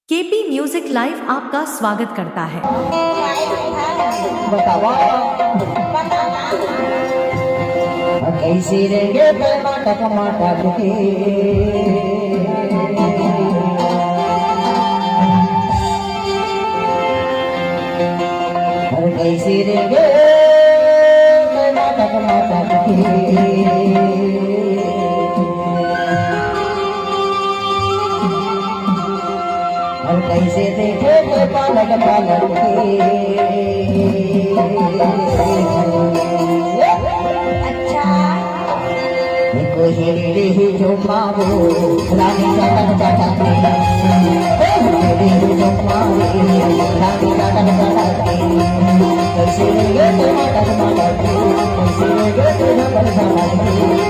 KP music live आपका स्वागत करता है। कैसी रहेंगे टमाटर टमाटर के कैसी रहेंगे टमाटर टमाटर के कैसे देखे पालक पालक ही जो मारो रानी जाटक जाटक जो मारो रानी जाटक जाटक कैसे ये टमाटर टमाटर कैसे ये टमाटर टमाटर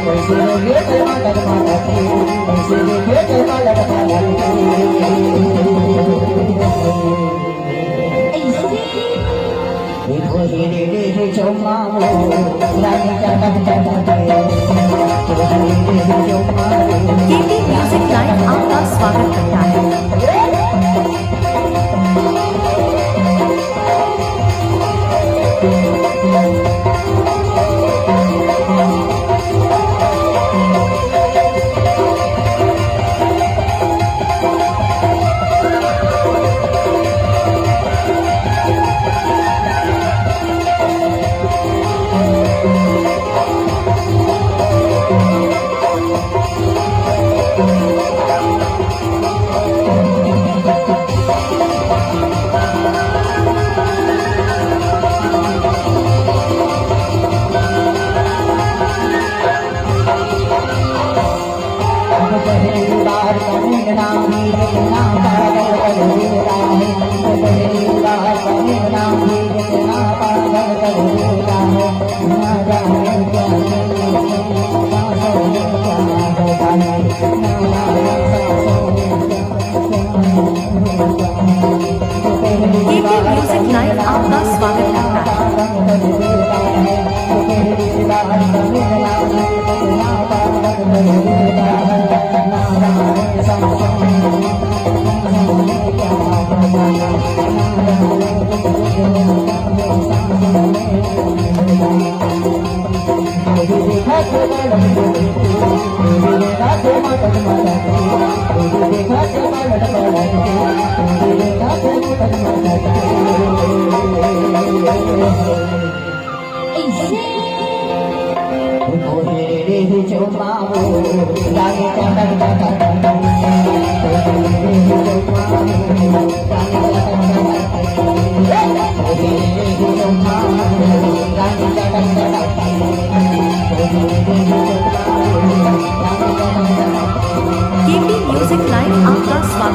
कैसे ये टमाटर टमाटर कैसे ये टमाटर टमाटर देखो हीरे जो मारो रानी जाटक जाटक केपी म्यूजिक लाइव आपका स्वागत करता है। केपी म्यूजिक लाइव आपका स्वागत करता केपी म्यूजिक लाइव आपका स्वागत